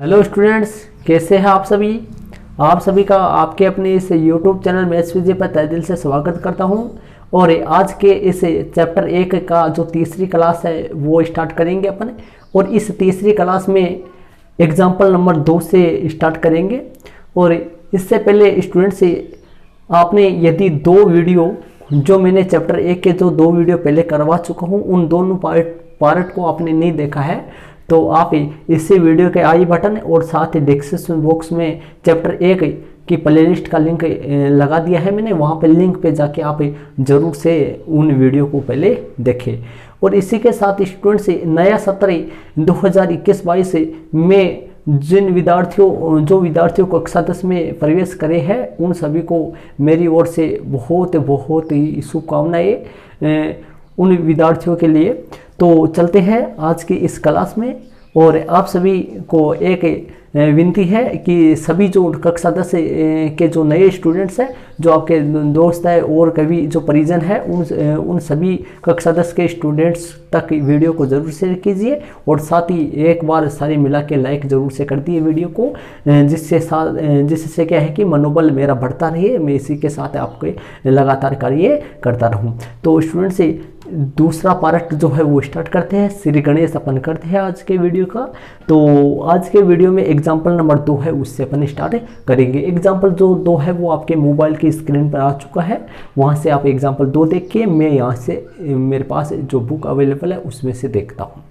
Hello students, कैसे हैं आप सभी। आप सभी का आपके अपने इस यूट्यूब चैनल मैथ्स विजय पर तहे दिल से स्वागत करता हूं। और आज के इस चैप्टर 1 का जो तीसरी क्लास है वो स्टार्ट करेंगे अपन। और इस तीसरी क्लास में एग्जाम्पल नंबर 2 से स्टार्ट करेंगे। और इससे पहले स्टूडेंट्स, आपने यदि 2 वीडियो जो मैंने चैप्टर 1 के जो 2 वीडियो पहले करवा चुका हूँ उन दोनों पार्ट को आपने नहीं देखा है तो आप इसी वीडियो के आई बटन और साथ ही डिस्क्रिप्शन बॉक्स में चैप्टर 1 की प्लेलिस्ट का लिंक लगा दिया है मैंने, वहाँ पे लिंक पे जाके आप जरूर से उन वीडियो को पहले देखें। और इसी के साथ स्टूडेंट्स, नया सत्र 2021-22 में जो विद्यार्थियों कक्षा 10 में प्रवेश करे हैं उन सभी को मेरी ओर से बहुत बहुत ही शुभकामनाएं उन विद्यार्थियों के लिए। तो चलते हैं आज की इस क्लास में। और आप सभी को एक विनती है कि सभी जो कक्षा 10 के जो नए स्टूडेंट्स हैं, जो आपके दोस्त हैं और कभी जो परिजन है, उन सभी कक्षा 10 के स्टूडेंट्स तक वीडियो को ज़रूर शेयर कीजिए। और साथ ही एक बार सारे मिला के लाइक ज़रूर से कर दिए वीडियो को, जिससे क्या है कि मनोबल मेरा बढ़ता रहे, मैं इसी के साथ आपके लगातार कार्य करता रहूँ। तो स्टूडेंट्स, दूसरा पार्ट जो है वो स्टार्ट करते हैं। श्री गणेश अपन करते हैं आज के वीडियो का। तो आज के वीडियो में एग्जाम्पल नंबर 2 है, उससे अपन स्टार्ट करेंगे। एग्जाम्पल जो 2 है वो आपके मोबाइल की स्क्रीन पर आ चुका है, वहाँ से आप एग्जाम्पल 2 देख के मैं यहाँ से मेरे पास जो बुक अवेलेबल है उसमें से देखता हूँ।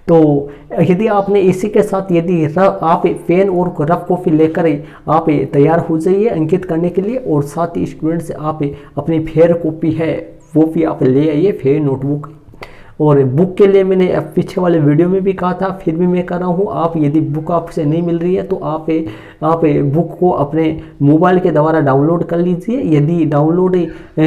तो यदि आपने इसी के साथ यदि आप पेन और रफ कॉपी लेकर आप तैयार हो जाइए अंकित करने के लिए। और साथ ही स्टूडेंट्स, आप अपनी फेयर कॉपी है वो भी आप ले आइए, फेयर नोटबुक। और बुक के लिए मैंने पीछे वाले वीडियो में भी कहा था, फिर भी मैं कर रहा हूँ। आप यदि बुक आपसे नहीं मिल रही है तो आप बुक को अपने मोबाइल के द्वारा डाउनलोड कर लीजिए। यदि डाउनलोड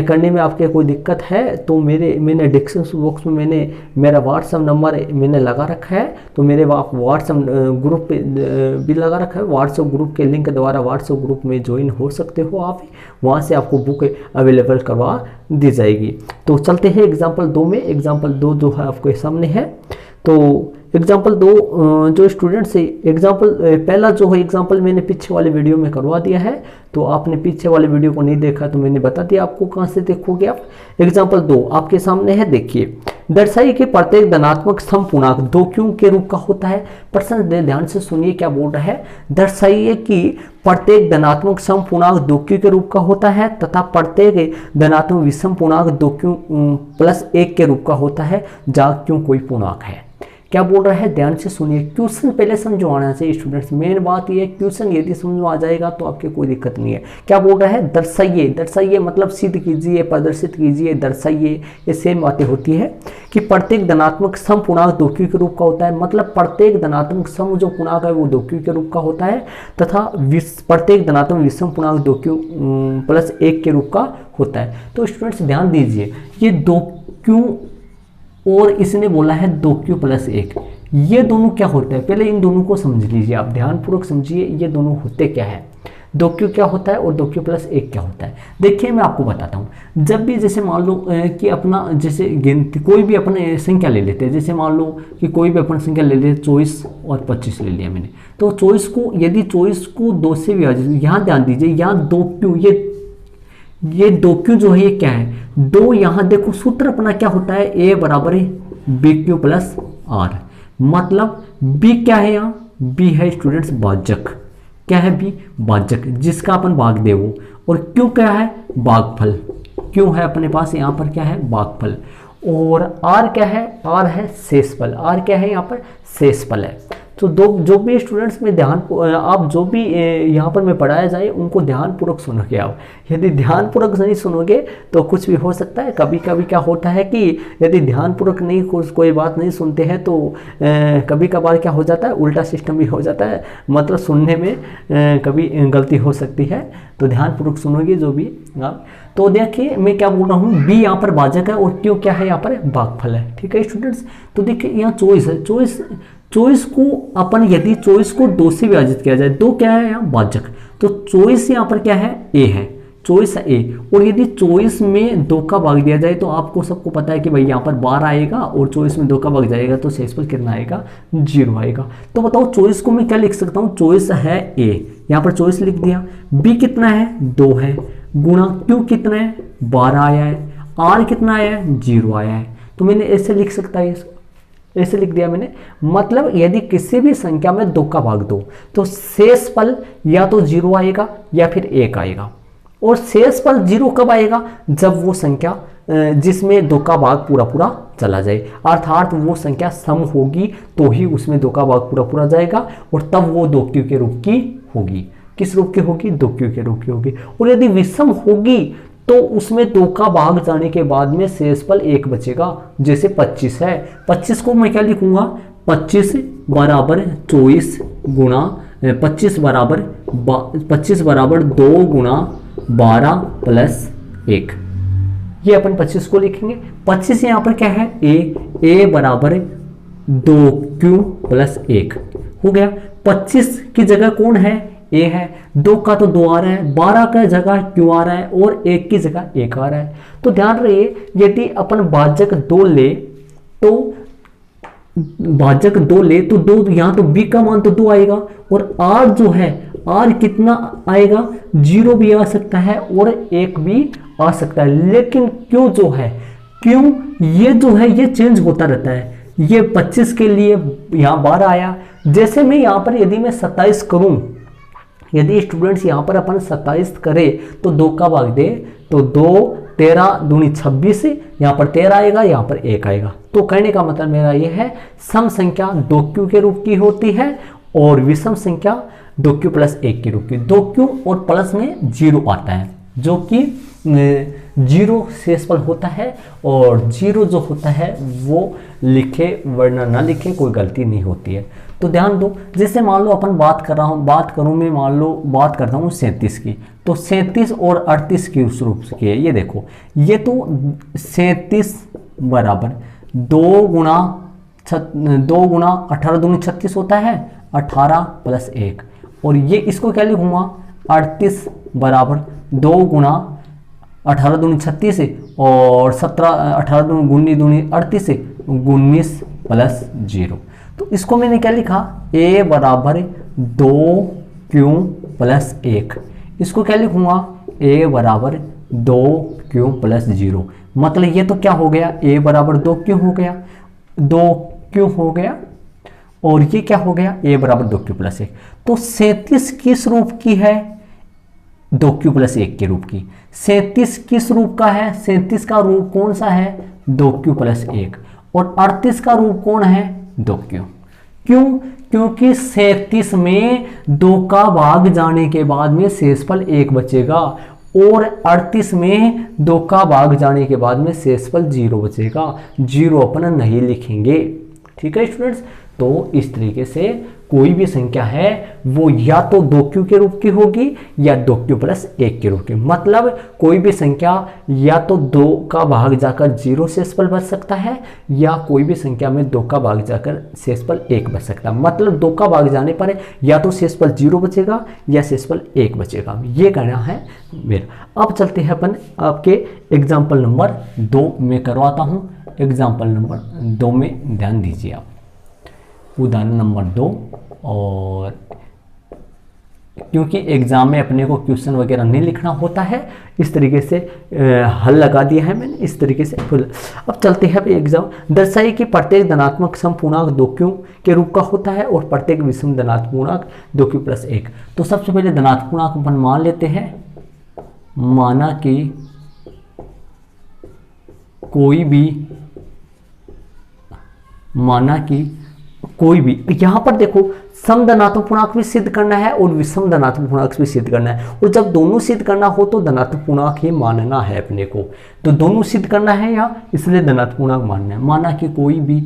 करने में आपके कोई दिक्कत है तो मैंने डिस्क्रिप्शन बॉक्स में मेरा व्हाट्सअप नंबर मैंने लगा रखा है, तो मेरे व्हाट्सअप ग्रुप भी लगा रखा है। व्हाट्सअप ग्रुप के लिंक द्वारा व्हाट्सअप ग्रुप में ज्वाइन हो सकते हो आप, वहाँ से आपको बुक अवेलेबल करवा दी जाएगी। तो चलते हैं एग्जाम्पल 2 में। एग्जाम्पल 2 जो है आपके सामने है। तो एग्जाम्पल 2 जो स्टूडेंट्स, एग्जाम्पल पहला जो है एग्जाम्पल मैंने पीछे वाले वीडियो में करवा दिया है। तो आपने पीछे वाले वीडियो को नहीं देखा तो मैंने बता दिया आपको, कहाँ से देखोगे आप। एग्जाम्पल 2 आपके सामने है, देखिए। दर्शाइए कि प्रत्येक धनात्मक समपूर्णांक 2 क्यों के रूप का होता है। प्रश्न ध्यान से सुनिए क्या बोल रहा है। दर्शाइए कि प्रत्येक धनात्मक समपूर्णांक 2 क्यू के रूप का होता है तथा प्रत्येक धनात्मक विषम पूर्णांक 2 क्यू प्लस 1 के रूप का होता है जहाँ क्यों कोई पूर्णांक है। क्या बोल रहा है, ध्यान से सुनिए। क्वेश्चन पहले समझो आना चाहिए स्टूडेंट्स, मेन बात ये है क्वेश्चन यदि समझ में आ जाएगा तो आपके कोई दिक्कत नहीं है। क्या बोल रहा है, दर्शाइए। दर्शाइए मतलब सिद्ध कीजिए, प्रदर्शित कीजिए, दर्शाइए, ये सेम बातें होती है। कि प्रत्येक धनात्मक सम पूर्णांक 2 क्यू के रूप का होता है, मतलब प्रत्येक धनात्मक सम जो पूर्णांक है वो 2 क्यू के रूप का होता है तथा प्रत्येक धनात्मक विषम पूर्णांक 2 क्यू प्लस 1 के रूप का होता है। तो स्टूडेंट्स ध्यान दीजिए, ये 2 क्यू और इसने बोला है 2 क्यू प्लस 1, ये दोनों क्या होता है पहले इन दोनों को समझ लीजिए आप, ध्यानपूर्वक समझिए ये दोनों होते क्या है। 2 क्यू क्या होता है और 2 क्यू प्लस 1 क्या होता है। देखिए मैं आपको बताता हूँ। जब भी जैसे मान लो कि अपना जैसे गिनती कोई भी अपने संख्या ले लेते हैं, जैसे मान लो कि कोई भी अपन संख्या ले लेते 24 और 25 ले लिया मैंने, तो 24 को यदि 24 को 2 से विभाजित, यहाँ ध्यान दीजिए, यहाँ 2 क्यू, ये 2 क्यू जो है ये क्या है 2, यहाँ देखो सूत्र अपना क्या होता है, ए बराबर है बी क्यू प्लस आर। मतलब बी क्या है, यहाँ बी है स्टूडेंट्स भाजक। क्या है बी, भाजक, जिसका अपन भाग दे वो। और क्यू क्या है, भागफल। क्यू है अपने पास यहाँ पर क्या है, भागफल। और आर क्या है, आर है शेषफल। आर क्या है यहाँ पर, शेषफल है। तो जो भी स्टूडेंट्स में आप जो भी यहाँ पर मैं पढ़ाया जाए उनको ध्यानपूर्वक सुनोगे आप। यदि ध्यानपूर्वक नहीं सुनोगे तो कुछ भी हो सकता है। कभी कभी क्या होता है कि यदि ध्यानपूर्वक नहीं कोई बात नहीं सुनते हैं तो कभी कभार क्या हो जाता है, उल्टा सिस्टम भी हो जाता है, मतलब सुनने में कभी गलती हो सकती है। तो ध्यानपूर्वक सुनोगे जो भी आप। तो देखिए मैं क्या बोल रहा हूँ, बी यहाँ पर भाजक है और क्यू क्या है यहाँ पर भागफल है। ठीक है स्टूडेंट्स, तो देखिए यहाँ 24 है। 24 को अपन यदि 24 को 2 से विभाजित किया जाए, 2 क्या है यहाँ भाजक, तो 24 यहाँ पर क्या है, ए है। चॉइस ए। और यदि चॉइस में 2 का भाग दिया जाए तो आपको सबको पता है कि भाई यहाँ पर 12 आएगा और चॉइस में 2 का भाग जाएगा तो शेषफल कितना आएगा, 0 आएगा। तो बताओ चॉइस को मैं क्या लिख सकता हूँ, चॉइस है ए, यहाँ पर चॉइस लिख दिया। बी कितना है, 2 है, गुणा क्यू कितना है, 12 आया है, आर कितना आया है, 0 आया है। तो मैंने ऐसे लिख सकता है, इसको ऐसे लिख दिया मैंने। मतलब यदि किसी भी संख्या में 2 का भाग दो तो शेषफल या तो 0 आएगा या फिर 1 आएगा। और शेषफल 0 कब आएगा, जब वो संख्या जिसमें 2 का भाग पूरा पूरा चला जाए, अर्थात वो संख्या सम होगी तो ही उसमें 2 का भाग पूरा पूरा जाएगा और तब वो 2q के रूप की होगी। किस रूप की होगी, 2q के रूप की होगी। और यदि विषम होगी तो उसमें 2 का भाग जाने के बाद में शेषफल 1 बचेगा। जैसे 25 है, 25 को मैं क्या लिखूंगा, 25 बराबर 24 गुणा 25 बराबर 2 गुणा 12 प्लस 1। ये अपन 25 को लिखेंगे। 25 यहाँ पर क्या है, ए बराबर 2q प्लस 1 हो गया। 25 की जगह कौन है, ए है। 2 का तो 2 आ रहा है, 12 का जगह क्यों आ रहा है और 1 की जगह 1 आ रहा है। तो ध्यान रहिए, यदि अपन भाजक 2 ले तो भाजक 2 ले तो 2 यहाँ तो b का मान तो 2 आएगा और r जो है r कितना आएगा, 0 भी आ सकता है और 1 भी आ सकता है। लेकिन क्यों जो है, क्यों ये जो है ये चेंज होता रहता है। ये 25 के लिए यहाँ 12 आया। जैसे मैं यहाँ पर यदि मैं 27 करूं, यदि स्टूडेंट्स यहाँ पर अपन 27 करें तो 2 का भाग दे तो 2 13 दूनी 26, यहाँ पर 13 आएगा, यहाँ पर 1 आएगा। तो कहने का मतलब मेरा ये है, सम संख्या 2q के रूप की होती है और विषम संख्या 2q प्लस 1 के रूप की। 2q और प्लस में 0 आता है जो कि 0 शेषफल होता है और 0 जो होता है वो लिखे वरना ना लिखे कोई गलती नहीं होती है। तो ध्यान दो, जैसे मान लो अपन बात करूं मैं, मान लो बात करता हूँ 37 की, तो 37 और 38 की उस रूप की है। ये देखो, ये तो 37 बराबर 2 गुणा 18 दूनी 36 होता है, 18 प्लस 1। और ये इसको क्या लिखूंगा, 38 बराबर 2 गुणा 18 दूनी 36 और 18 दूनी 38 19 प्लस 0। तो इसको मैंने क्या लिखा, a बराबर 2q प्लस 1। इसको क्या लिखूंगा, a बराबर 2q प्लस 0। मतलब ये तो क्या हो गया, a बराबर 2q हो गया, 2q हो गया और ये क्या हो गया, a बराबर 2q प्लस 1। तो 37 किस रूप की है, 2q प्लस 1 के रूप की। 37 किस रूप का है, 37 का रूप कौन सा है, 2q प्लस 1। और 38 का रूप कौन है, 2q। क्यों, क्योंकि 37 में 2 का भाग जाने के बाद में शेषफल 1 बचेगा और 38 में 2 का भाग जाने के बाद में शेषफल 0 बचेगा। 0 अपन नहीं लिखेंगे। ठीक है स्टूडेंट्स, तो इस तरीके से कोई भी संख्या है वो या तो 2q के रूप की होगी या 2q प्लस 1 के रूप की। मतलब कोई भी संख्या या तो 2 का भाग जाकर 0 शेषफल बच सकता है या कोई भी संख्या में 2 का भाग जाकर शेषफल 1 बच सकता है। मतलब 2 का भाग जाने पर या तो शेषफल 0 बचेगा या शेषफल 1 बचेगा, ये कहना है मेरा। अब चलते हैं अपन आपके एग्जाम्पल नंबर 2 में करवाता हूँ। एग्जाम्पल नंबर 2 में ध्यान दीजिए आप, उदाहरण नंबर 2। और क्योंकि एग्जाम में अपने को क्वेश्चन वगैरह नहीं लिखना होता है, इस तरीके से हल लगा दिया है मैंने इस तरीके से। अब चलते हैं एग्जाम। दर्शाइए कि प्रत्येक धनात्मक सम पूर्णांक 2q के रूप का होता है और प्रत्येक विषम धनात्मक पूर्णांक 2q प्लस 1। तो सबसे पहले धनात्मक पूर्णांक अपन मान लेते हैं, माना कि कोई भी यहाँ पर देखो सम धनात्मक पूर्णांक भी सिद्ध करना है और विषम धनात्मक पूर्णांक भी सिद्ध करना है। और जब दोनों सिद्ध करना हो तो धनात्मक पूर्णांक ही मानना है अपने को। तो दोनों सिद्ध करना है यहाँ, इसलिए धनात्मक पूर्णांक मानना है। माना कि कोई भी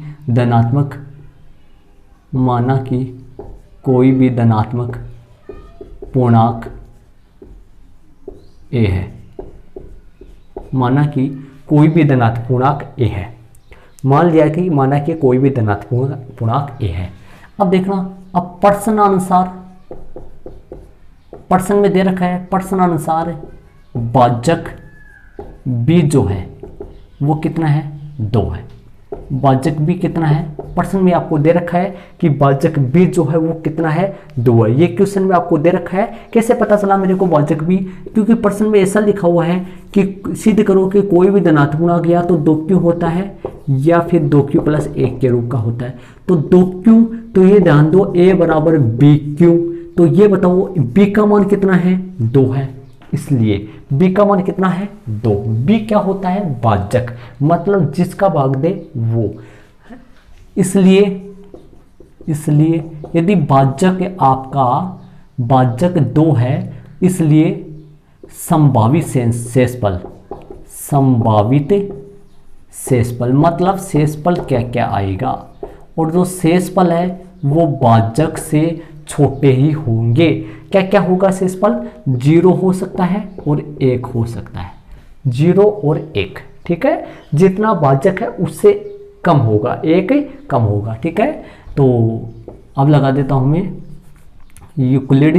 धनात्मक पूर्णांक ए है, माना कि कोई भी धनात्मक पूर्णांक ए है। मान लिया कि माना कि कोई भी धनात्मक पूर्णांक ए है। अब देखना, अब प्रश्न अनुसार, प्रश्न में दे रखा है प्रश्न अनुसार भाजक b जो है वो कितना है, 2 है। भाजक b कितना है, प्रश्न में आपको दे रखा है कि भाजक b जो है वो कितना है, 2 है। ये क्वेश्चन में आपको दे रखा है। कैसे पता चला मेरे को भाजक b, क्योंकि प्रश्न में ऐसा लिखा हुआ है कि सिद्ध करो कि कोई भी धनात्मक पूर्णांक या तो 2q होता है या फिर 2q प्लस 1 के रूप का होता है। तो 2q, तो ये ध्यान दो a बराबर bq, तो ये बताओ b का मान कितना है, 2 है, इसलिए b का मान कितना है, 2। b क्या होता है, भाजक, मतलब जिसका भाग दे वो। इसलिए यदि भाजक आपका भाजक 2 है, इसलिए संभावित शेषफल, संभावित शेषफल मतलब शेषफल क्या क्या आएगा, और जो शेषफल है वो भाजक से छोटे ही होंगे। क्या क्या होगा शेषफल, 0 हो सकता है और 1 हो सकता है, 0 और 1, ठीक है। जितना भाजक है उससे कम होगा, 1 कम होगा, ठीक है। तो अब लगा देता हूं मैं यूक्लिड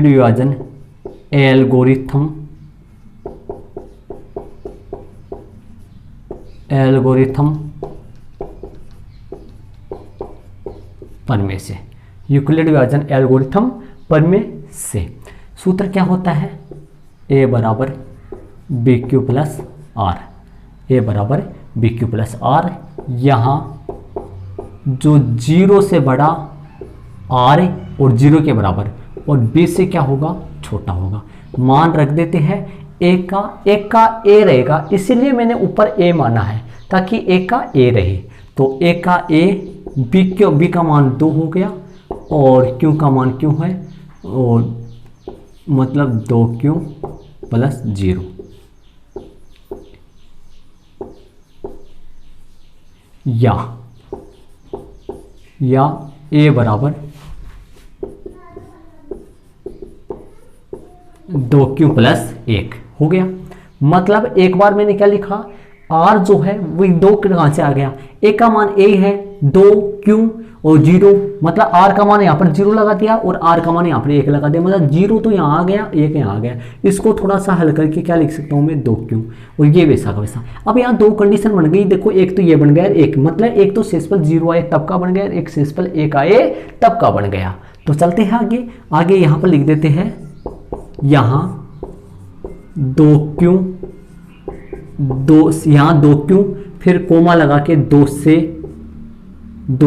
विभाजन एल्गोरिथम प्रमेय से, यूक्लिड विभाजन एल्गोरिथम प्रमेय से सूत्र क्या होता है, a बराबर BQ प्लस R, a बराबर BQ प्लस R। यहाँ जो 0 से बड़ा R और 0 के बराबर और B से क्या होगा, छोटा होगा। मान रख देते हैं a का a रहेगा, इसीलिए मैंने ऊपर a माना है ताकि a का a रहे। तो a का a, b का मान 2 हो गया और q का मान q है, और मतलब 2q प्लस 0। या a बराबर 2q प्लस 1 हो गया। मतलब एक बार मैंने क्या लिखा, r जो है वो 2 कहाँ से आ गया, a का मान a है, 2q और 0, मतलब r का मान यहाँ पर 0 लगा दिया और r का मान यहाँ पर 1 लगा दिया, मतलब 0 तो यहाँ आ गया, 1 यहाँ आ गया। इसको थोड़ा सा हल करके क्या लिख सकता हूँ मैं, 2q, और ये वैसा का वैसा। अब यहाँ 2 कंडीशन बन गई, देखो एक तो ये बन गया, एक मतलब एक तो शेषफल 0 आए तब का बन गया, एक शेषफल 1 आए तब का बन गया। तो चलते हैं आगे यहाँ पर लिख देते हैं, यहाँ 2q, यहाँ 2q, फिर कोमा लगा के 2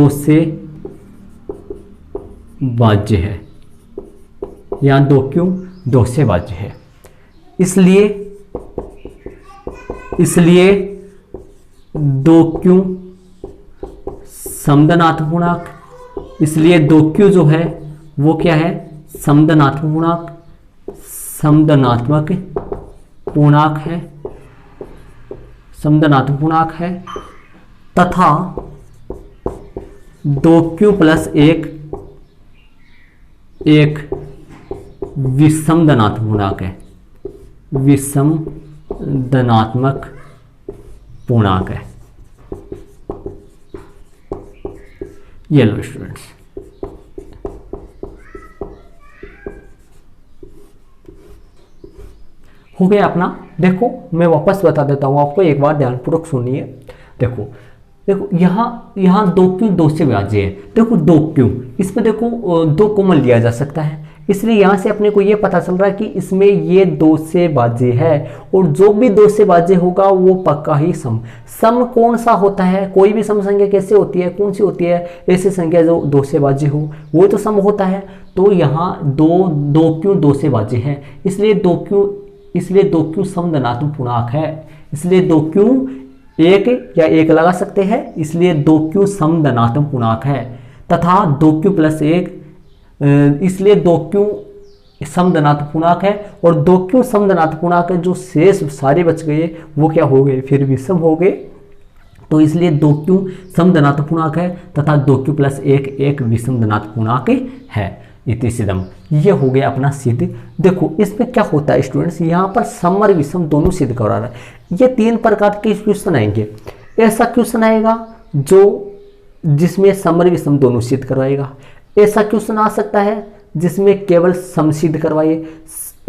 से भाज्य है, यहाँ 2q 2 से भाज्य है, इसलिए 2q समधनात्मक पूर्णांक, इसलिए 2q जो है वो क्या है, समधनात्मक पूर्णांक है, तथा 2q प्लस 1 एक विषम धनात्मक पूर्णांक है, विषम धनात्मक पूर्णांक है। ये लो स्टूडेंट्स, हो गया अपना। देखो मैं वापस बता देता हूं आपको, एक बार ध्यानपूर्वक सुनिए। देखो यहाँ 2q 2 से भाज्य है, देखो 2q, इसमें देखो 2 कॉमन लिया जा सकता है, इसलिए यहाँ से अपने को ये पता चल रहा है कि इसमें ये 2 से भाज्य है, और जो भी 2 से भाज्य होगा वो पक्का ही सम कौन सा होता है, कोई भी सम संख्या कैसे होती है, कौन सी होती है, ऐसी संख्या जो 2 से भाज्य हो वो तो सम होता है। तो यहाँ 2q 2 से भाज्य है, इसलिए 2q सम धनात्मक पूर्णांक है, इसलिए 2q 1 या 1 लगा सकते हैं, इसलिए 2q सम धनात्मक पूर्णांक है, तथा 2q प्लस 1, इसलिए 2q सम धनात्मक पूर्णांक है, और 2q सम धनात्मक पूर्णांक है, जो शेष सारे बच गए वो क्या हो गए, फिर विषम हो गए। तो इसलिए 2q सम धनात्मक पूर्णांक है तथा 2q प्लस 1 एक विषम धनात्मक पूर्णांक है। इति सिद्धम, ये हो गया अपना सिद्ध। देखो इसमें क्या होता है स्टूडेंट्स, यहाँ पर सम और विषम दोनों सिद्ध करा रहा है। ये 3 प्रकार के क्वेश्चन आएंगे। ऐसा क्वेश्चन आएगा जिसमें सम और विषम दोनों सिद्ध करवाएगा, ऐसा क्वेश्चन आ सकता है जिसमें केवल सम सिद्ध करवाइए,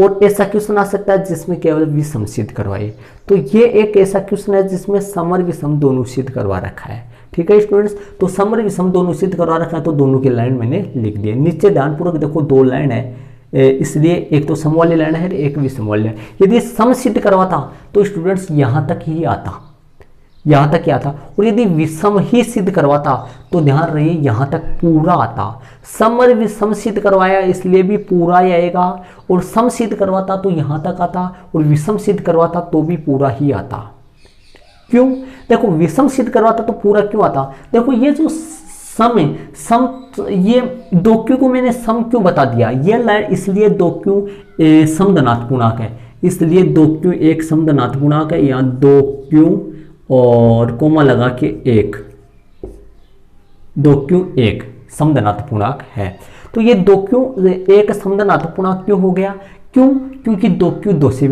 और ऐसा क्वेश्चन आ सकता है जिसमें केवल विषम सिद्ध करवाइए। तो ये एक ऐसा क्वेश्चन है जिसमें सम और विषम दोनों सिद्ध करवा रखा है। ठीक है स्टूडेंट्स, तो सम और विषम दोनों सिद्ध करवा रखा है, तो दोनों की लाइन मैंने लिख दी। नीचे ध्यानपूर्वक देखो, दो लाइन है, इसलिए एक तो सम वाली लाइन है, एक विषम वाली लाइन। यदि सम सिद्ध करवाता तो स्टूडेंट्स यहां तक ही आता, यहां तक ही आता, और यदि विषम ही सिद्ध करवाता तो ध्यान रहिए यहां तक पूरा आता। सम और विषम सिद्ध करवाया इसलिए भी पूरा ही आएगा, और सम सिद्ध करवाता तो यहां तक आता, और विषम सिद्ध करवाता तो भी पूरा ही आता। क्यों? देखो, विषम सिद्ध करवाता तो पूरा क्यों आता? देखो, ये जो सम है, सम, ये दो क्यों को मैंने सम क्यों बता दिया, ये लाइन इसलिए दो क्यों समधनात्मक पूर्णांक है, इसलिए दो क्यों एक समधनात्मक पूर्णांक है, यहाँ दो क्यों और कोमा लगा के एक, दो क्यों एक समधनात्मक पूर्णांक है। तो ये दो क्यों एक समधनात्मक पूर्णांक क्यों हो गया? क्यों? क्योंकि दो क्यों दो से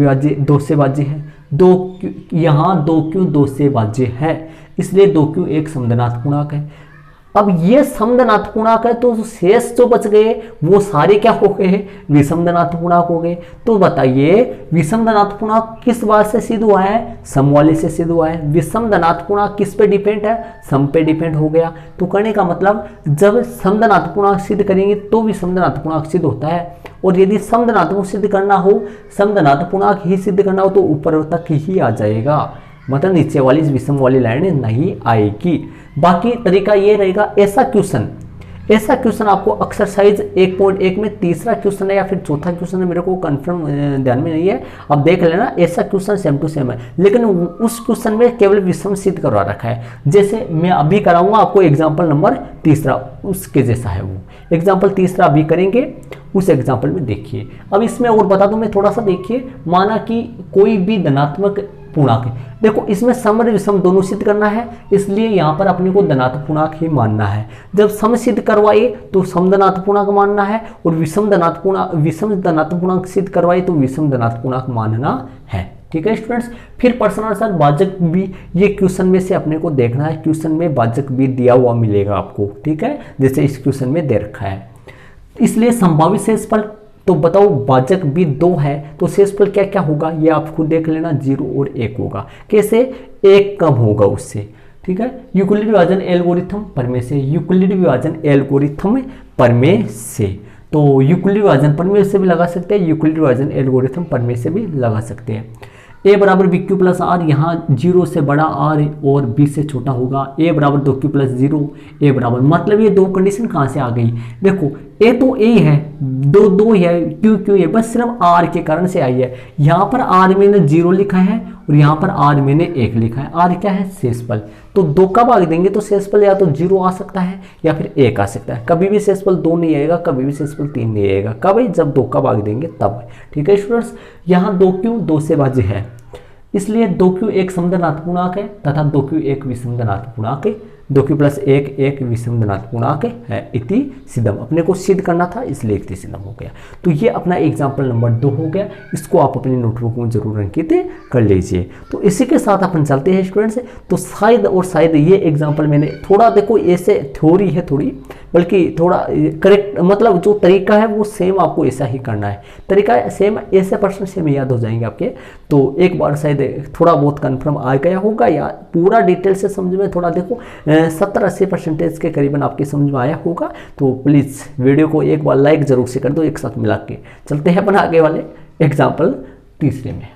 भाज्य है, दो क्यों यहाँ दो क्यों दो से भाज्य है, इसलिए दो क्यों एक समधनात्मक पूर्णांक है। अब ये समधनात्मक पूर्णांक है, तो शेष जो बच गए वो सारे क्या हो गए? विषमधनात्मक पूर्णांक हो गए। तो बताइए विषमधनात्मक पूर्णांक किस बात से सिद्ध हुआ है? सम वाले से सिद्ध हुआ है। विषमधनात्मक पूर्णांक किस पे डिपेंड है? सम पे डिपेंड हो गया। तो कहने का मतलब जब समधनात्मक पूर्णांक सिद्ध करेंगे तो विषमधनात्मक पूर्णांक सिद्ध होता है, और यदि समधनात्मक सिद्ध करना हो, समधनात्मक पूर्णांक ही सिद्ध करना हो तो ऊपर तक ही आ जाएगा, मतलब नीचे वाली विषम वाली लाइन नहीं आएगी। बाकी तरीका ये रहेगा, ऐसा क्वेश्चन आपको एक्सरसाइज 1.1 में तीसरा क्वेश्चन है या फिर चौथा क्वेश्चन है, मेरे को कंफर्म ध्यान में नहीं है, आप देख लेना। ऐसा क्वेश्चन सेम टू सेम है, लेकिन उस क्वेश्चन में केवल विषम सिद्ध करवा रखा है। जैसे मैं अभी कराऊंगा आपको एग्जाम्पल नंबर तीसरा, उसके जैसा है वो एग्जाम्पल तीसरा अभी करेंगे, उस एग्जाम्पल में देखिए। अब इसमें और बता दूं मैं थोड़ा सा, देखिए माना कि कोई भी धनात्मक पूर्णांक है, देखो इसमें सम और विषम दोनों सिद्ध करना है, इसलिए यहाँ पर अपने को धनात्मक पूर्णांक ही मानना है। जब सम सिद्ध करवाइए तो सम धनात्मक पूर्णांक मानना है, और विषम धनात्मक पूर्णांक सिद्ध करवाइए तो विषम धनात्मक पूर्णांक मानना है। ठीक है स्टूडेंट्स, फिर प्रश्नानुसार भाजक भी, ये क्वेश्चन में से अपने को देखना है, क्वेश्चन में भाजक भी दिया हुआ मिलेगा आपको। ठीक है, जैसे इस क्वेश्चन में दे रखा है, इसलिए संभावित शेषफल, तो बताओ भाजक भी 2 है तो शेषफल क्या क्या होगा, ये आप खुद देख लेना, 0 और 1 होगा। कैसे? 1 कम होगा उससे। ठीक है, यूक्लिड विभाजन एल्गोरिथम प्रमेय से, यूक्लिड विभाजन एल्गोरिथम प्रमेय से, तो यूक्लिड विभाजन प्रमेय से भी लगा सकते हैं, यूक्लिड विभाजन एल्गोरिथम प्रमेय से भी लगा सकते हैं। a बराबर बी क्यू प्लस आर, यहाँ 0 से बड़ा r और b से छोटा होगा। a बराबर 2q प्लस 0, a बराबर, मतलब ये दो कंडीशन कहाँ से आ गई? देखो a तो a है, दो है, q है, बस सिर्फ r के कारण से आई है। यहाँ पर r मैंने 0 लिखा है और यहाँ पर r मैंने 1 लिखा है। r क्या है? शेषफल। तो 2 का भाग देंगे तो शेषफल या तो 0 आ सकता है या फिर 1 आ सकता है। कभी भी शेषफल 2 नहीं आएगा, कभी भी शेषफल 3 नहीं आएगा। कब? जब 2 का भाग देंगे तब। ठीक है स्टूडेंट्स, यहाँ 2q 2 से भाज्य है, इसलिए 2q एक समधनात्मक पूर्णांक है तथा 2q एक विषमधनात्मक पूर्णांक है। 2q प्लस 1 एक विषमधनात्मक पूर्णांक है इति सिद्धम, अपने को सिद्ध करना था इसलिए इति सिद्धम हो गया। तो ये अपना एग्जाम्पल नंबर 2 हो गया, इसको आप अपनी नोटबुक में जरूर अंकित कर लीजिए। तो इसी के साथ अपन चलते हैं स्टूडेंट्स। तो शायद ये एग्जाम्पल मैंने थोड़ा, देखो ऐसे थ्योरी है थोड़ी, बल्कि थोड़ा करेक्ट, मतलब जो तरीका है वो सेम आपको ऐसा ही करना है, तरीका सेम, ऐसे पर्सन सेम याद हो जाएंगे आपके। तो एक बार शायद थोड़ा बहुत कंफर्म आ गया होगा, या पूरा डिटेल से समझ में थोड़ा देखो 70-80% के करीबन आपके समझ में आया होगा। तो प्लीज़ वीडियो को एक बार लाइक जरूर से कर दो, एक साथ मिला के चलते हैं अपन आगे वाले एग्जाम्पल तीसरे में।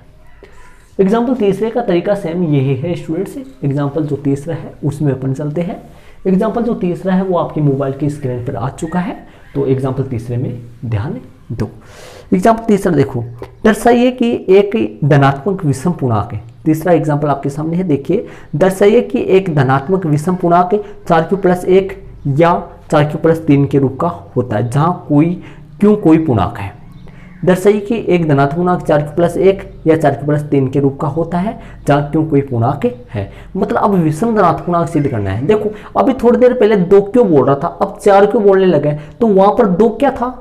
एग्जाम्पल तीसरे का तरीका सेम यही है स्टूडेंट्स। एग्जाम्पल जो तीसरा है उसमें अपन चलते हैं। एग्जाम्पल जो तीसरा है वो आपकी मोबाइल की स्क्रीन पर आ चुका है, तो एग्जाम्पल तीसरे में ध्यान दो। एग्जाम्पल तीसरा देखो, दर्शाइए कि एक धनात्मक विषम पूर्णांक है। तीसरा एग्जाम्पल आपके सामने है, देखिए, दर्शाइए कि एक धनात्मक विषम पूर्णांक 4q प्लस 1 या 4q प्लस 3 के रूप का होता है, जहाँ कोई पूर्णांक है। दर्शाइए कि एक धनात्मक पूर्णांक 4q प्लस 1 या 4q प्लस 3 के रूप का होता है, जहाँ क्यों कोई पूर्णांक है। मतलब अब विषम धनात्मक पूर्णांक सिद्ध करना है। देखो अभी थोड़ी देर पहले 2 क्यों बोल रहा था, अब 4 क्यों बोलने लगे, तो वहां पर 2 क्या था?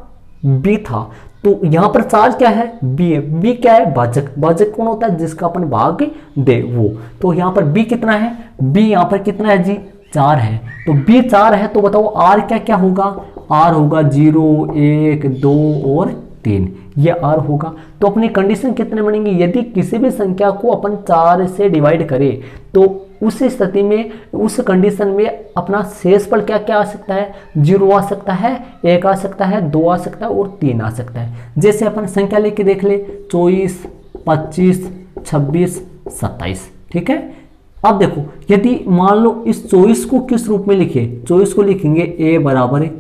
b था, तो यहाँ पर 4 क्या है? b है। b क्या है? भाजक। भाजक कौन होता है? जिसका अपन भाग दे वो। तो यहाँ पर b कितना है? b यहाँ पर कितना है जी? 4 है। तो b 4 है, तो बताओ r क्या क्या होगा? आर होगा 0, 1, 2 और 3, ये आर होगा। तो अपनी कंडीशन कितने बनेंगे, यदि किसी भी संख्या को अपन 4 से डिवाइड करें तो उस स्थिति में, उस कंडीशन में अपना शेषफल क्या क्या आ सकता है, 0 आ सकता है, 1 आ सकता है, 2 आ सकता है और 3 आ सकता है। जैसे अपन संख्या लेके देख ले 24, 25, 26, 27, ठीक है। अब देखो यदि मान लो इस 24 को किस रूप में लिखे, 24 को लिखेंगे a बराबर है,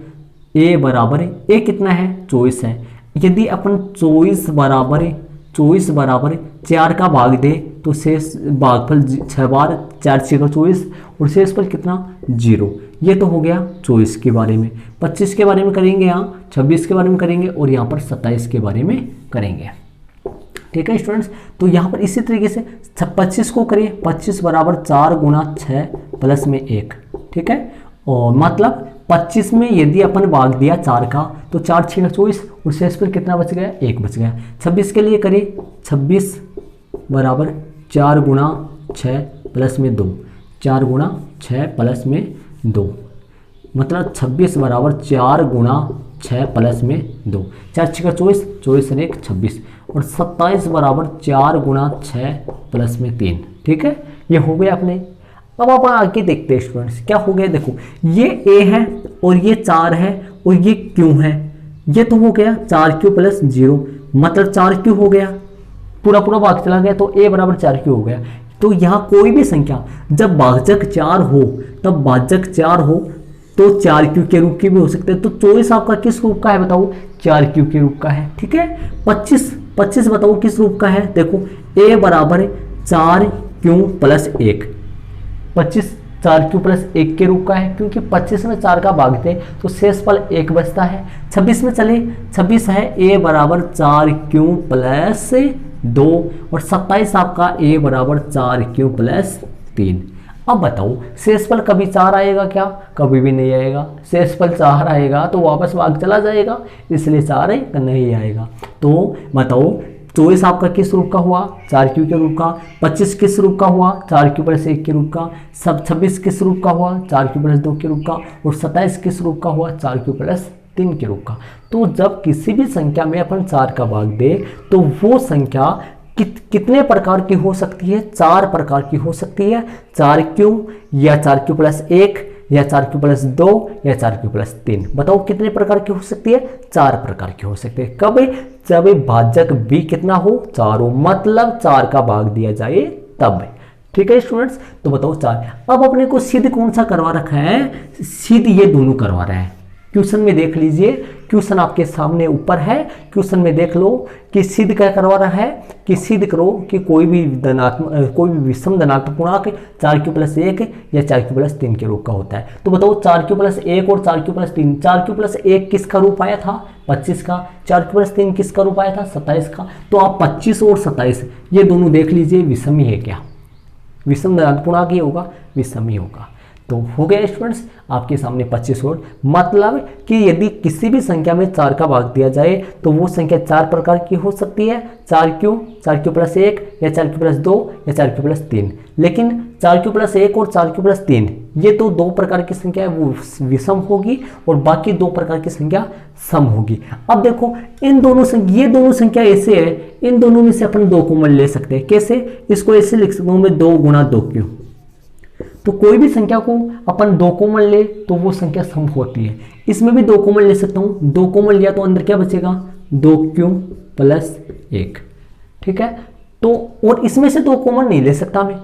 a बराबर है, a कितना है 24 है। यदि अपन 24 बराबर है 4 का भाग दे तो शेष भागफल 6 बार 4 6 का 24 और शेषफल कितना 0। ये तो हो गया 24 के बारे में। 25 के बारे में करेंगे, यहाँ 26 के बारे में करेंगे और यहाँ पर 27 के बारे में करेंगे, ठीक है स्टूडेंट्स। तो यहाँ पर इसी तरीके से 25 को करिए, 25 बराबर 4 गुना 6 प्लस में 1, ठीक है। और मतलब 25 में यदि अपन भाग दिया 4 का तो 4 6 का 24 और शेषफल कितना बच गया 1 बच गया। 26 के लिए करिए, 26 बराबर 4 गुना 6 प्लस में 2, 4 गुना 6 प्लस में 2, मतलब 26 बराबर 4 गुना 6 प्लस में 2, 4 6 का 24, 24 और 1 26 और 27 बराबर 4 गुना 6 प्लस में 3, ठीक है। ये हो गया अपने। अब आप आगे देखते हैं स्टूडेंट्स क्या हो गया, देखो ये a है और ये 4 है और ये q है, ये तो हो गया 4q प्लस 0, मतलब 4q हो गया, पूरा पूरा भाग चला गया तो a बराबर 4q हो गया। तो यहाँ कोई भी संख्या जब भाजक 4 हो, तब भाजक 4 हो तो 4q के रूप की भी हो सकते हैं। तो 24 आपका किस रूप का है बताओ, 4q के रूप का है, ठीक है। 25 बताओ किस रूप का है, देखो a बराबर 4q प्लस 1, 25 4q प्लस 1 के रूप का है, क्योंकि 25 में 4 का भाग दे तो शेषफल 1 बचता है। 26 में चले, 26 है a बराबर 4q प्लस 2 और 27 आपका a बराबर 4q प्लस 3। अब बताओ शेषफल कभी 4 आएगा क्या, कभी भी नहीं आएगा। शेषफल 4 आएगा तो वापस भाग चला जाएगा, इसलिए 4 नहीं आएगा। तो बताओ 24 आपका किस रूप का हुआ, 4q के रूप का। 25 किस रूप का हुआ, 4q प्लस 1 के रूप का। सब 26 किस रूप का हुआ, 4q प्लस 2 के रूप का। और 27 किस रूप का हुआ, 4q प्लस 3 के रूप का। तो जब किसी भी संख्या में अपन 4 का भाग दे तो वो संख्या कितने प्रकार की हो सकती है, 4 प्रकार की हो सकती है। 4q या 4q प्लस 1 या 4q प्लस 2 या 4q प्लस 3। बताओ कितने प्रकार की हो सकती है, 4 प्रकार की हो सकती है। कब, जब भाजक भी कितना हो, 4 हो, मतलब 4 का भाग दिया जाए तब, ठीक है स्टूडेंट्स। तो बताओ 4। अब अपने को सिद्ध कौन सा करवा रखा है, सिद्ध ये दोनों करवा रहा है। क्वेश्चन में देख लीजिए, क्वेश्चन आपके सामने ऊपर है, क्वेश्चन में देख लो कि सिद्ध क्या करवा रहा है, कि सिद्ध करो कि कोई भी विषम धनात्मक पूर्णांक 4q प्लस 1 या 4q प्लस 3 के रूप का होता है। तो बताओ 4q प्लस 1 और 4q प्लस 3, 4q प्लस 1 किसका रूप आया था, 25 का। 4q प्लस 3 किसका रूप आया था, 27 का। तो आप 25 और 27 ये दोनों देख लीजिए विषम ही है क्या, विषम धनात्मक पूर्णांक ही होगा, विषम ही होगा। तो हो गया स्टूडेंट्स आपके सामने 25 और, मतलब कि यदि किसी भी संख्या में 4 का भाग दिया जाए तो वो संख्या 4 प्रकार की हो सकती है। 4q प्लस 1 या 4q प्लस 2 या 4q प्लस 3। लेकिन 4q प्लस 1 और 4q प्लस 3 ये तो 2 प्रकार की संख्या है, वो विषम होगी और बाकी 2 प्रकार की संख्या सम होगी। अब देखो इन दोनों ये दोनों संख्या ऐसे है, इन दोनों में से अपन 2 कॉमन ले सकते हैं। कैसे, इसको ऐसे लिख सकता हूँ मैं 2 गुना 2q। तो कोई भी संख्या को अपन 2 कॉमन ले तो वो संख्या सम होती है। इसमें भी 2 कॉमन ले सकता हूँ, 2 कॉमन लिया तो अंदर क्या बचेगा, 2q प्लस 1, ठीक है। तो और इसमें से 2 कॉमन नहीं ले सकता मैं,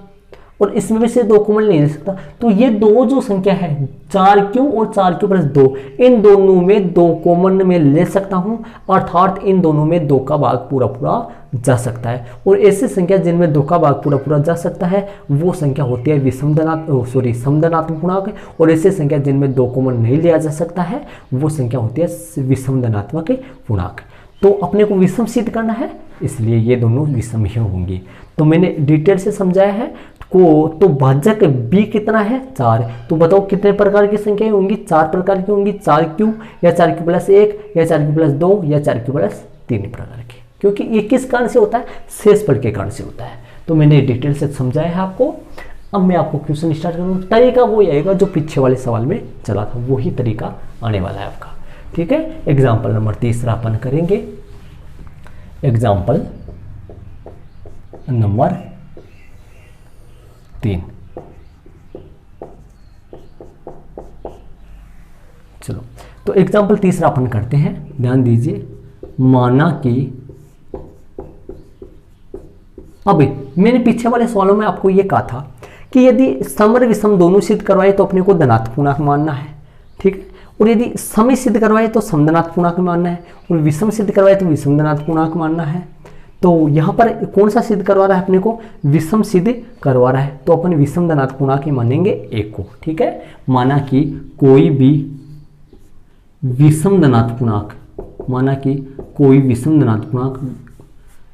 और इसमें से 2 कॉमन नहीं ले सकता। तो ये दो जो संख्या है 4q और 4q प्लस 2, इन दोनों में 2 कॉमन में ले सकता हूँ, अर्थात इन दोनों में 2 का भाग पूरा पूरा जा सकता है। और ऐसी संख्या जिनमें 2 का भाग पूरा पूरा जा सकता है वो संख्या होती है समधनात्मक पूर्णांक, और ऐसी संख्या जिनमें 2 कॉमन नहीं लिया जा सकता है वो संख्या होती है विषम धनात्मक पूर्णांक। तो अपने को विषम सिद्ध करना है, इसलिए ये दोनों विषम ही होंगी। तो मैंने डिटेल से समझाया है को। तो भाजक b कितना है, 4। तो बताओ कितने प्रकार की संख्याएं होंगी, 4 प्रकार की होंगी। 4q या 4q प्लस 1 या 4q प्लस 2 या 4q प्लस 3 प्रकार की, क्योंकि ये किस कारण से होता है, शेषफल के कारण से होता है। तो मैंने डिटेल से समझाया है आपको। अब मैं आपको क्वेश्चन स्टार्ट करूँगा। तरीका वो आएगा जो पीछे वाले सवाल में चला था, वही तरीका आने वाला है आपका। ठीक है। एग्जाम्पल नंबर तीसरा अपन करेंगे। Example number 3। चलो तो एग्जाम्पल तीसरा अपन करते हैं, ध्यान दीजिए। माना कि अब मैंने पीछे वाले सवालों में आपको ये कहा था कि यदि सम और विषम दोनों सिद्ध करवाए तो अपने को धनात्मक पूर्णांक मानना है, ठीक है। और यदि सम सिद्ध करवाए तो सम धनात्मक पूर्णांक मानना है, और विषम सिद्ध करवाए तो विषम धनात्मक पूर्णांक मानना है। तो यहाँ पर कौन सा सिद्ध करवा रहा है अपने को? विषम सिद्ध करवा रहा है, तो अपन विषम धनात्मक पूर्णांक ही मानेंगे एक को, ठीक है। माना कि कोई भी विषम धनात्मक पूर्णांक, माना कि कोई विषम धनात्मक पूर्णांक,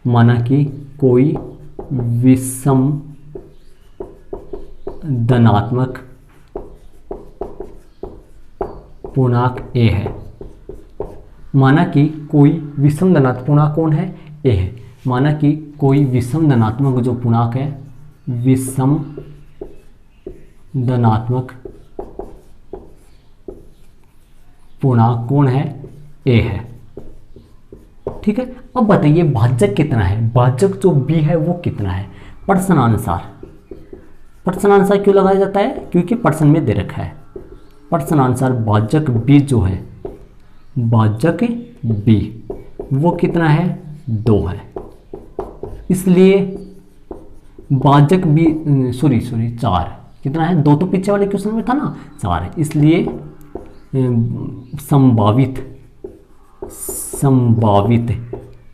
माना कि कोई विषम धनात्मक पूर्णांक ए है। माना कि कोई विषम धनात्मक पूर्णांक कौन है? ए है। माना कि कोई विषम धनात्मक जो पूर्णांक है, विषम धनात्मक पूर्णांक कौन है? ए है, ठीक है। अब बताइए भाजक कितना है? भाजक जो बी है वो कितना है? प्रश्नानुसार। प्रश्नानुसार क्यों लगाया जाता है? क्योंकि प्रश्न में दे रखा है। प्रश्नानुसार भाजक बी जो है, भाजक बी वो कितना है? 2 है। इसलिए भाजक बी सॉरी 4 कितना है? 2 तो पीछे वाले क्वेश्चन में था ना, 4 है। इसलिए संभावित,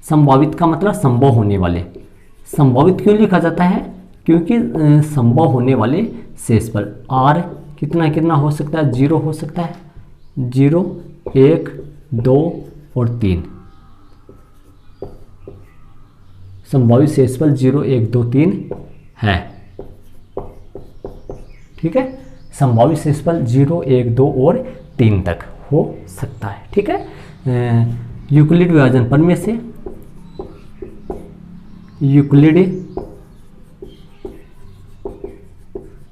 संभावित का मतलब संभव होने वाले। संभावित क्यों लिखा जाता है? क्योंकि संभव होने वाले शेषफल r कितना हो सकता है? 0 हो सकता है। 0, 1, 2 और 3। संभावित शेषफल 0, 1, 2, 3 है, ठीक है। संभावित शेषफल 0, 1, 2 और 3 तक हो सकता है, ठीक है। यूक्लिड विभाजन प्रमेय से, यूक्लिड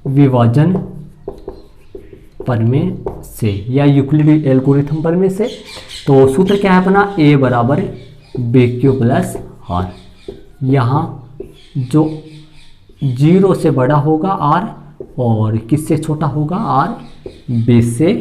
विभाजन प्रमेय से या यूक्लिड एल्गोरिथम प्रमेय से, तो सूत्र क्या है अपना? a बराबर BQ प्लस r। यहाँ जो 0 से बड़ा होगा r और किससे छोटा होगा? r b से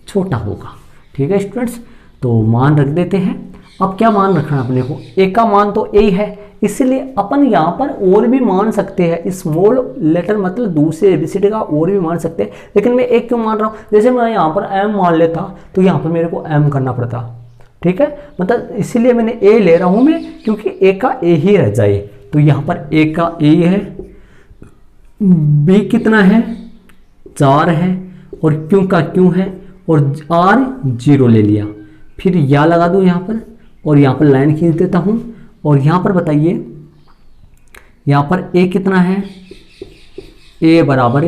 छोटा होगा, ठीक है स्टूडेंट्स। तो मान रख देते हैं। अब क्या मान रखना अपने को? a का मान तो a है, इसलिए अपन यहाँ पर और भी मान सकते हैं। स्मॉल लेटर मतलब दूसरे एबीसीडी का और भी मान सकते हैं, लेकिन मैं एक क्यों मान रहा हूँ? जैसे मैं यहाँ पर m मान लेता तो यहाँ पर मेरे को m करना पड़ता, ठीक है। मतलब इसीलिए मैंने a ले रहा हूँ मैं, क्योंकि a का a ही रह जाए। तो यहाँ पर a का a है, b कितना है? 4 है, और q का q है, और r 0 ले लिया। फिर या लगा दूँ यहाँ पर, और यहाँ पर लाइन खींच देता हूँ। और यहाँ पर बताइए, यहाँ पर a कितना है? a बराबर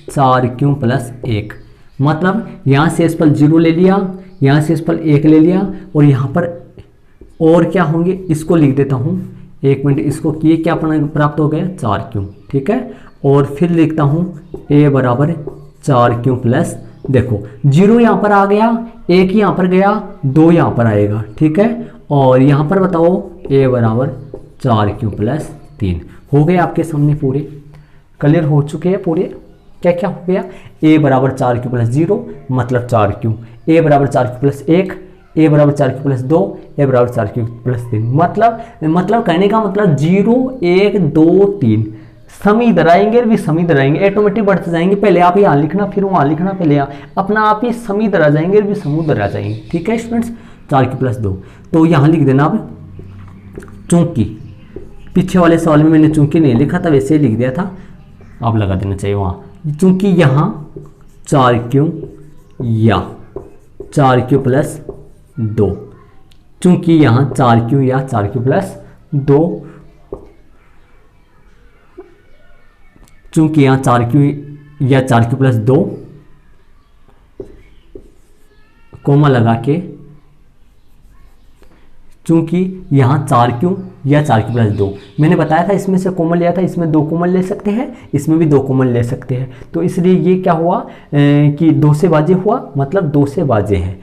4q प्लस 1। मतलब यहाँ से शेषफल 0 ले लिया, यहाँ से शेषफल 1 ले लिया, और यहाँ पर और क्या होंगे इसको लिख देता हूँ। 1 मिनट, इसको किए क्या प्राप्त हो गया? 4q, ठीक है। और फिर लिखता हूँ a बराबर 4q प्लस, देखो 0 यहाँ पर आ गया, 1 यहाँ पर गया, 2 यहाँ पर आएगा, ठीक है। और यहाँ पर बताओ a बराबर 4q प्लस 3 हो गए आपके सामने, पूरे क्लियर हो चुके हैं पूरे। क्या क्या हो गया? a बराबर 4q प्लस 0 मतलब 4q, a बराबर 4q प्लस 1, a बराबर 4q प्लस 2, a बराबर 4q प्लस 3। मतलब कहने का मतलब 0, 1, 2, 3 सम इधर आएंगे भी सम इधर आएंगे, ऑटोमेटिक बढ़ते जाएंगे। पहले आप यहाँ लिखना, फिर वहाँ लिखना, पहले यहाँ अपना आप ही सम इधर आ जाएंगे भी सम उधर आ जाएंगे, ठीक है स्टूडेंट्स। 4q प्लस 2, तो यहाँ लिख देना अब चूंकि पीछे वाले सवाल में मैंने चूंकि नहीं लिखा था, वैसे ही लिख दिया था, अब लगा देना चाहिए वहाँ। चूंकि यहाँ 4q या 4q प्लस 2, चूंकि यहाँ 4q या 4q प्लस 2, चूंकि यहाँ 4q या 4q प्लस 2 कोमा लगा के चूंकि यहाँ 4q या 4q प्लस 2, मैंने बताया था इसमें से कॉमन लिया था, इसमें 2 कॉमन ले सकते हैं, इसमें भी 2 कॉमन ले सकते हैं। तो इसलिए ये क्या हुआ कि 2 से बाजे हुआ, मतलब 2 से बाजे है।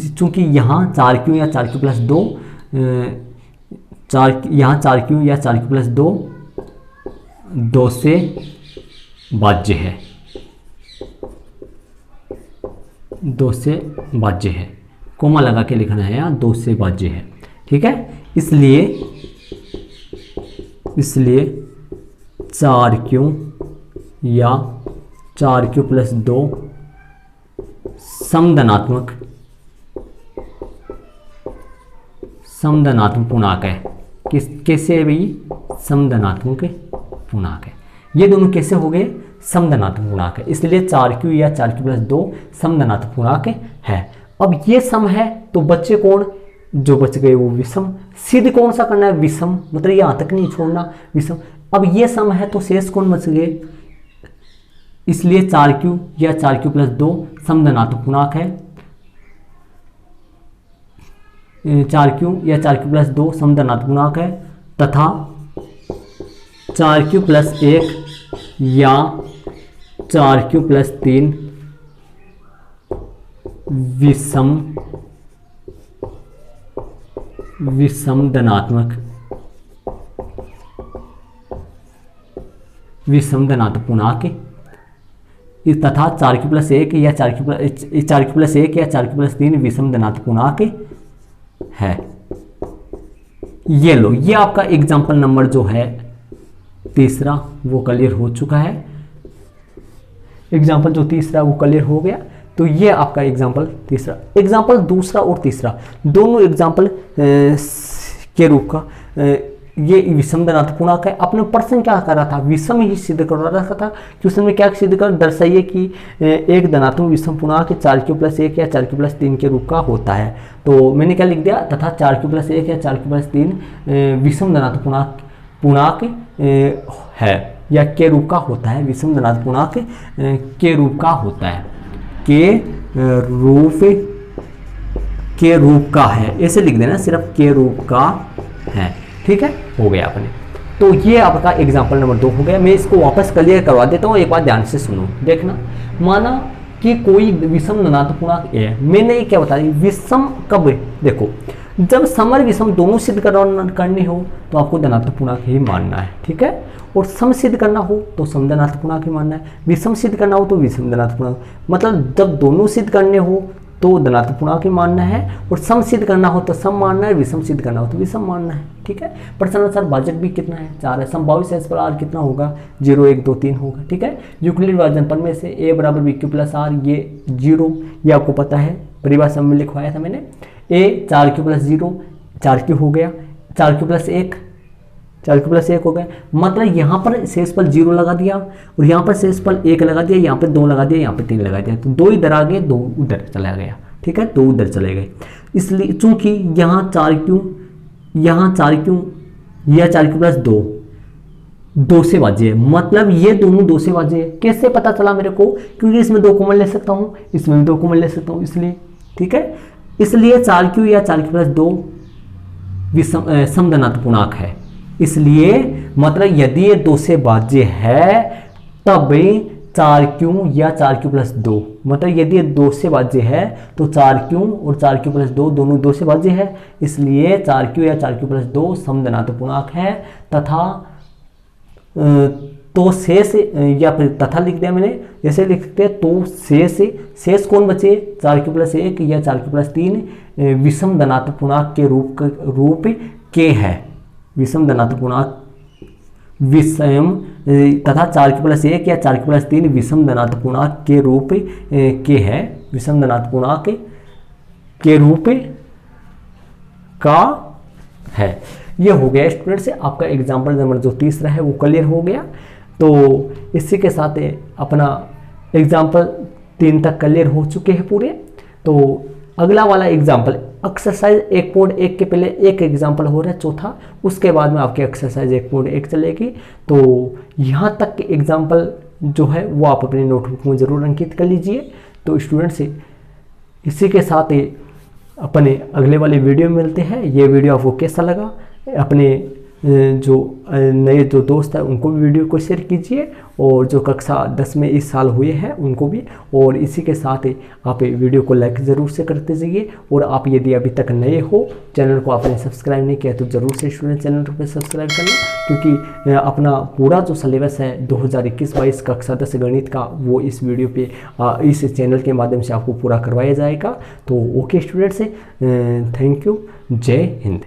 चूंकि यहाँ 4q या 4q प्लस 2, यहाँ 4q या 4q प्लस 2 2 से बाज्य है, 2 से बाज्य है, कोमा लगा के लिखना है यहाँ, 2 से बाज्य है। ठीक है, इसलिए 4q या 4q प्लस 2 समधनात्मक पूर्णांक है। कैसे है भाई? समधनात्मक पूर्णांक है। ये दोनों कैसे हो गए? समधनात्मक पूर्णांक है, इसलिए 4q या 4q प्लस 2 समधनात्मक पूर्णांक है। अब ये सम है तो बच्चे कौन? जो बच गए वो विषम। सिद्ध कौन सा करना है? विषम, मतलब यहां तक नहीं छोड़ना, विषम। अब ये सम है तो शेष कौन बच गए? इसलिए 4q या 4q प्लस 2 समधनात्मक पूर्णांक है। 4q या 4q प्लस 2 समधनात्मक पूर्णांक है, तथा 4q प्लस 1 या 4q प्लस 3 विषम धनात्मक पूर्णांक, तथा 4q प्लस 1 या 4q प्लस 1 या 4q प्लस 3 विषम धनात्मक पूर्णांक है। ये लो, ये आपका एग्जाम्पल नंबर जो है तीसरा वो क्लियर हो चुका है। एग्जाम्पल जो तीसरा वो क्लियर हो गया। तो ये आपका एग्जाम्पल तीसरा। एग्जाम्पल दूसरा और तीसरा दोनों एग्जाम्पल के रूप का ये विषम धनात्मक पूर्णांक है। अपने प्रश्न क्या कर रहा था? विषम ही सिद्ध कर रहा था। क्वेश्चन में क्या सिद्ध कर दर्शाइए कि एक धनात्मक विषम पूर्णांक 4q प्लस 1 या 4q प्लस 3 के रूप का होता है। तो मैंने क्या लिख दिया? तथा 4q प्लस 1 या 4q प्लस 3 विषम धनात्मक पूर्णांक है या के रूप का होता है। विषम धनात्मक पूर्णांक के रूप का होता है, के रूप का है, ऐसे लिख देना, सिर्फ के रूप का है। ठीक है, हो गया अपने। तो ये आपका एग्जाम्पल नंबर 2 हो गया। मैं इसको वापस क्लियर करवा देता हूँ, एक बात ध्यान से सुनो। देखना, माना कि कोई विषम धनात्मक पूर्णांक है। मैंने क्या बता दी? विषम कब? देखो, जब सम और विषम दोनों सिद्ध करने हो तो आपको धनात्मक पूर्णांक ही मानना है। ठीक है, और सम सिद्ध करना हो तो सम धनात्मक पूर्णांक ही मानना है, विषम सिद्ध करना हो तो विषम धनात्मक पूर्णांक। मतलब जब दोनों सिद्ध करने हो तो धनात्मक पूर्णांक ही मानना है, और सम सिद्ध करना हो तो सम मानना है, विषम सिद्ध करना हो तो विषम मानना है। ठीक है, प्रश्नानुसार भाजक भी कितना है? 4 है। संभावित शेष पर r कितना होगा? 0 1 2 3 होगा। ठीक है, यूक्लिड भाजनफल में से a बराबर bq प्लस r, ये 0, ये आपको पता है, परिभाषा में लिखवाया था मैंने। a 4q प्लस 0, 4q हो गया, 4q प्लस 1, 4q प्लस 1 हो गया। मतलब यहाँ पर शेष पर 0 लगा दिया, और यहाँ पर शेष पर 1 लगा दिया, यहाँ पे 2 लगा दिया, यहाँ पे 3 लगा दिया, तो 2 इधर आ गए, 2 उधर चला गया। ठीक है, 2 उधर चले गए। इसलिए चूंकि यहाँ 4q या 4q प्लस 2 से बाजे है, मतलब ये दोनों 2 से बाजे है। कैसे पता चला मेरे को? क्योंकि इसमें 2 कॉमन ले सकता हूँ, इसमें भी 2 कॉमन ले सकता हूँ, इसलिए। ठीक है, इसलिए 4q या 4q प्लस 2 समधनात्मक पूर्णांक है। इसलिए मतलब यदि ये 2 से बाज्य है तब 4q या 4q प्लस 2, मतलब यदि ये 2 से बाज्य है तो 4q और 4q प्लस 2 दोनों 2 से बाज्य है। इसलिए 4q या 4q प्लस 2 समधनात्मक पूर्णांक है, तथा तो शेष, या फिर तथा लिख दिया मैंने, जैसे लिखते हैं तो शेष कौन बचे? 4q प्लस 1 या 4q प्लस 3 विषम धनात्मक पूर्णांक के रूप के है। विषम धनात्मक पूर्णांक विषम तथा 4q प्लस 1 या 4q प्लस 3 विषम धनात्मक पूर्णांक के रूप के है, विषम धनात्मक पूर्णांक के रूप का है। ये हो गया स्टूडेंट से आपका एग्जाम्पल नंबर जो तीसरा है वो क्लियर हो गया। तो इसी के साथ अपना एग्जाम्पल 3 तक क्लियर हो चुके हैं पूरे। तो अगला वाला एग्जाम्पल एक्सरसाइज 1.1 के पहले एक एग्जाम्पल हो रहा है चौथा, उसके बाद में आपकी एक्सरसाइज 1.1 चलेगी। तो यहाँ तक के एग्जाम्पल जो है वो आप अपने नोटबुक में ज़रूर अंकित कर लीजिए। तो स्टूडेंट से इसी के साथ अपने अगले वाले वीडियो में मिलते हैं। ये वीडियो आपको कैसा लगा, अपने जो नए जो दोस्त हैं उनको भी वीडियो को शेयर कीजिए, और जो कक्षा 10 में इस साल हुए हैं उनको भी। और इसी के साथ ही आप वीडियो को लाइक ज़रूर से करते जाइए। और आप यदि अभी तक नए हो, चैनल को आपने सब्सक्राइब नहीं किया, तो ज़रूर से स्टूडेंट चैनल को सब्सक्राइब करना, क्योंकि अपना पूरा जो सिलेबस है 2021-22 कक्षा 10 गणित का, वो इस वीडियो पे इस चैनल के माध्यम से आपको पूरा करवाया जाएगा। तो ओके स्टूडेंट्स, थैंक यू, जय हिंद।